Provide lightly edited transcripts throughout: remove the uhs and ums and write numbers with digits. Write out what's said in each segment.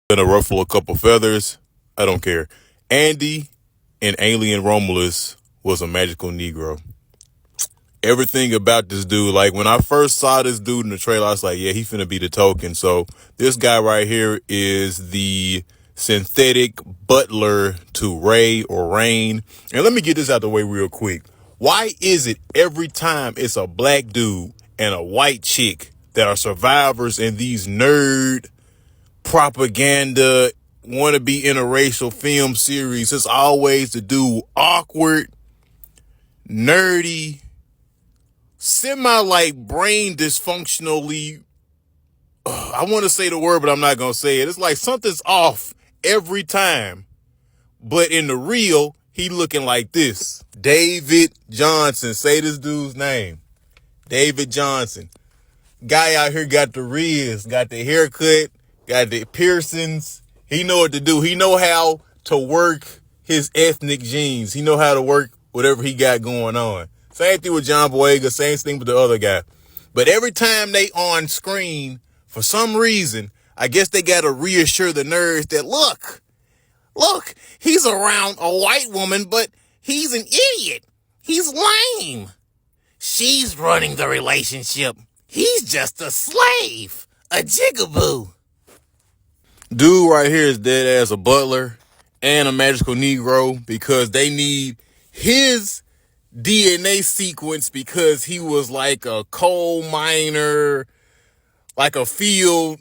Gonna ruffle a couple feathers. I don't care. Andy in Alien Romulus was a magical Negro. Everything about this dude, like when I first saw this dude in the trailer, I was like, yeah, he finna be the token. So this guy right here is the synthetic butler to Ray or Rain. And let me get this out the way real quick. Why is it every time it's a black dude and a white chick that are survivors in these nerd propaganda wannabe interracial film series, it's always the dude awkward, nerdy, semi like brain dysfunctionally. I want to say the word, but I'm not going to say it. It's like something's off every time. But in the real, he looking like this. David Johnson. Say this dude's name. David Johnson. Guy out here got the riz, got the haircut, got the piercings. He know what to do. He know how to work his ethnic genes. He know how to work whatever he got going on. Same thing with John Boyega, same thing with the other guy. But every time they on screen, for some reason, I guess they got to reassure the nerds that, look, he's around a white woman, but he's an idiot. He's lame. She's running the relationship. He's just a slave, a jigaboo. Dude right here is dead as a butler and a magical Negro because they need his DNA sequence because he was like a coal miner, like a field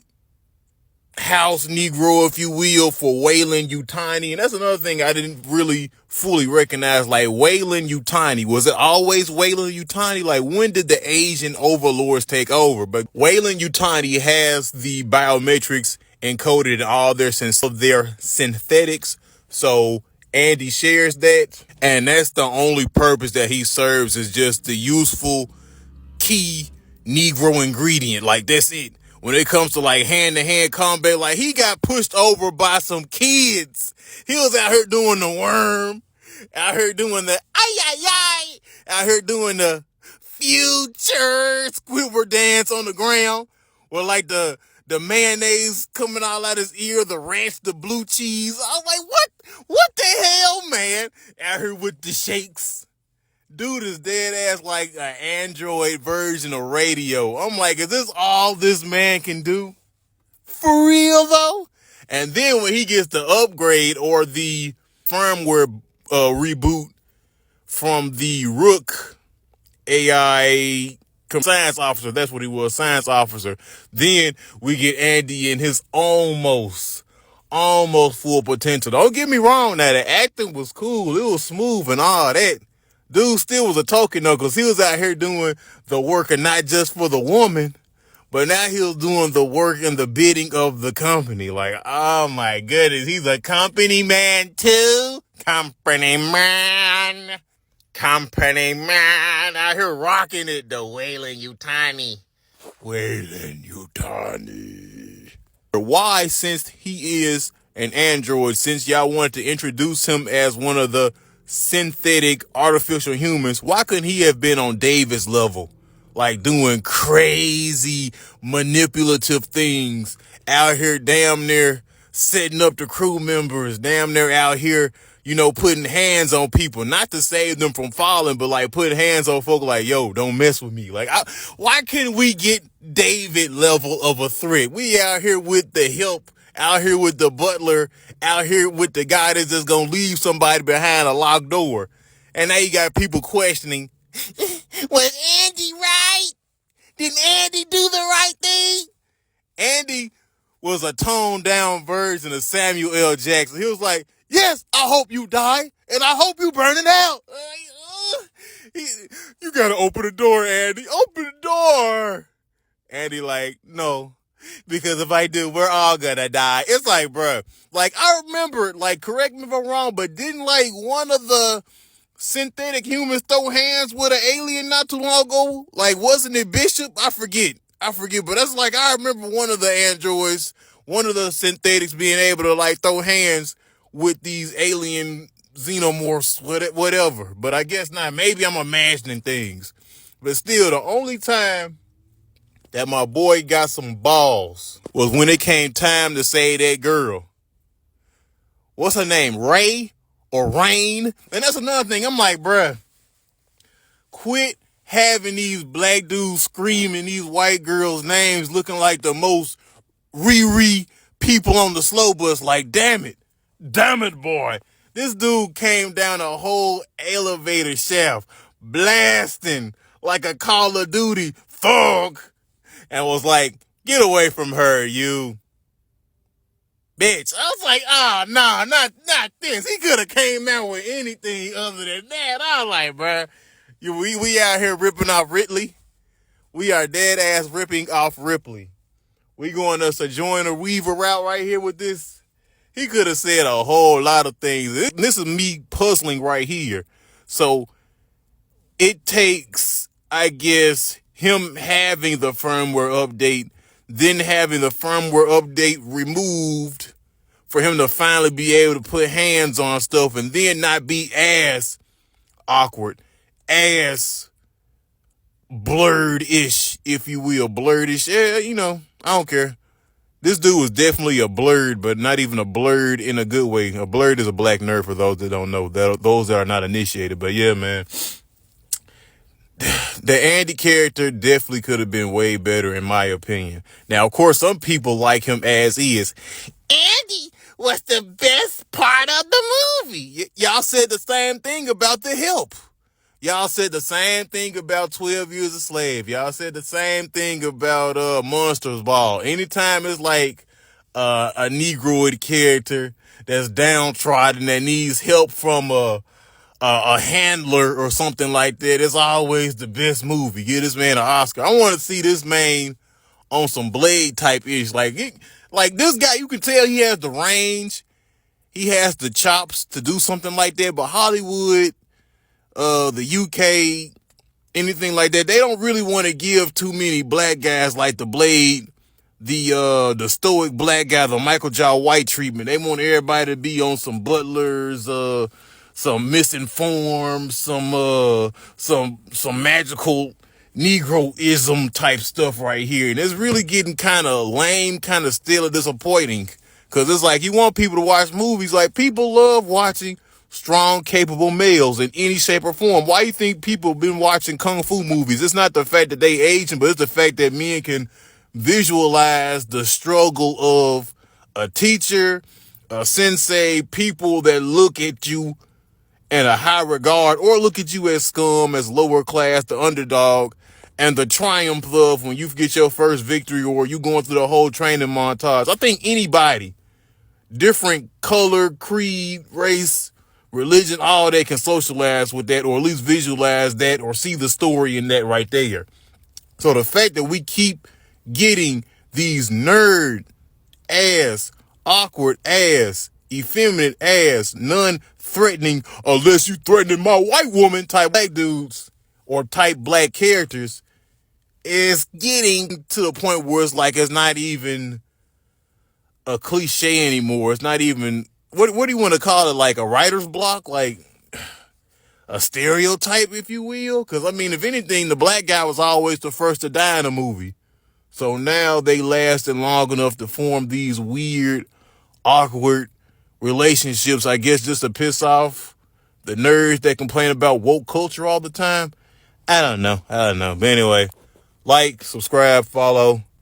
house Negro, if you will, for Wayland Yutani. And that's another thing I didn't really fully recognize. Like Wayland Yutani, was it always Wayland Yutani? Like when did the Asian overlords take over? But Wayland Yutani has the biometrics encoded in all their synthetics. So Andy shares that. And that's the only purpose that he serves, is just the useful key Negro ingredient. Like that's it. When it comes to like hand-to-hand combat, like he got pushed over by some kids. He was out here doing the worm, out here doing the ay, out here doing the future Squidward dance on the ground, with like the mayonnaise coming all out his ear, the ranch, the blue cheese. I was like, what the hell, man? Out here with the shakes. Dude is dead ass like an Android version of radio. I'm like, is this all this man can do? For real though? And then when he gets the upgrade or the firmware reboot from the Rook AI science officer, that's what he was, science officer, then we get Andy in his almost full potential. Don't get me wrong, now the acting was cool. It was smooth and all that. Dude still was a token though, because he was out here doing the work, and not just for the woman, but now he was doing the work and the bidding of the company. Like, oh my goodness, he's a company man too. Company man out here rocking it. The Wayland Yutani. Why, since he is an android, since y'all wanted to introduce him as one of the synthetic artificial humans, why couldn't he have been on David's level, like doing crazy manipulative things out here, damn near setting up the crew members, damn near out here, putting hands on people, not to save them from falling, but like putting hands on folk like, yo, don't mess with me. Like, why couldn't we get David level of a threat? We out here with the help, out here with the butler, out here with the guy that's just gonna leave somebody behind a locked door. And now you got people questioning, was Andy right? Did Andy do the right thing? Andy was a toned down version of Samuel L. Jackson. He was like, yes, I hope you die, and I hope you burn it out. You gotta open the door, Andy. Open the door. Andy like, no. Because if I do, we're all gonna die. It's like, bruh, like, I remember, like, correct me if I'm wrong, but didn't, like, one of the synthetic humans throw hands with an alien not too long ago? Like, wasn't it Bishop? I forget, but that's like, I remember one of the androids, one of the synthetics being able to, like, throw hands with these alien xenomorphs, whatever. But I guess not. Maybe I'm imagining things. But still, the only time that my boy got some balls was when it came time to say that girl. What's her name? Ray or Rain? And that's another thing. I'm like, bruh, quit having these black dudes screaming these white girls' names looking like the most Riri people on the slow bus. Like, damn it, boy. This dude came down a whole elevator shaft blasting like a Call of Duty thug and was like, get away from her, you bitch. I was like, oh, no, not this. He could have came out with anything other than that. I was like, bruh, we out here ripping off Ridley. We are dead ass ripping off Ripley. We going to Sojourner Weaver route right here with this. He could have said a whole lot of things. This is me puzzling right here. So it takes, I guess, him having the firmware update, then having the firmware update removed for him to finally be able to put hands on stuff and then not be as awkward, as blurred-ish, if you will. Blurred-ish. Yeah, you know, I don't care. This dude was definitely a blurred, but not even a blurred in a good way. A blurred is a black nerd for those that don't know. Those that are not initiated. But yeah, man. The Andy character definitely could have been way better, in my opinion. Now, of course, some people like him as he is. Andy was the best part of the movie. Y'all said the same thing about The Help. Y'all said the same thing about 12 Years a Slave. Y'all said the same thing about Monsters Ball. Anytime it's like a Negroid character that's downtrodden that needs help from a handler or something like that, it's always the best movie. Give this man an Oscar. I want to see this man on some Blade type ish. Like this guy, you can tell he has the range. He has the chops to do something like that. But Hollywood, the UK, anything like that, they don't really want to give too many black guys like the Blade, the stoic black guy, the Michael J. White treatment. They want everybody to be on some butlers, some misinformed, some magical Negroism type stuff right here. And it's really getting kind of lame, kind of still disappointing. Cause it's like, you want people to watch movies. Like, people love watching strong, capable males in any shape or form. Why do you think people have been watching kung fu movies? It's not the fact that they aging, but it's the fact that men can visualize the struggle of a teacher, a sensei, people that look at you in a high regard or look at you as scum, as lower class, the underdog, and the triumph of when you get your first victory or you going through the whole training montage. I think anybody, different color, creed, race, religion, all that can socialize with that, or at least visualize that, or see the story in that right there. So the fact that we keep getting these nerd ass, awkward ass, effeminate ass, non-threatening, unless you threatening my white woman type black dudes or type black characters, is getting to the point where it's like, it's not even a cliche anymore. It's not even, what do you want to call it? Like a writer's block? Like a stereotype, if you will? Because, I mean, if anything, the black guy was always the first to die in a movie. So now they lasted long enough to form these weird, awkward relationships, I guess, just to piss off the nerds that complain about woke culture all the time. I don't know. But anyway, like, subscribe, follow.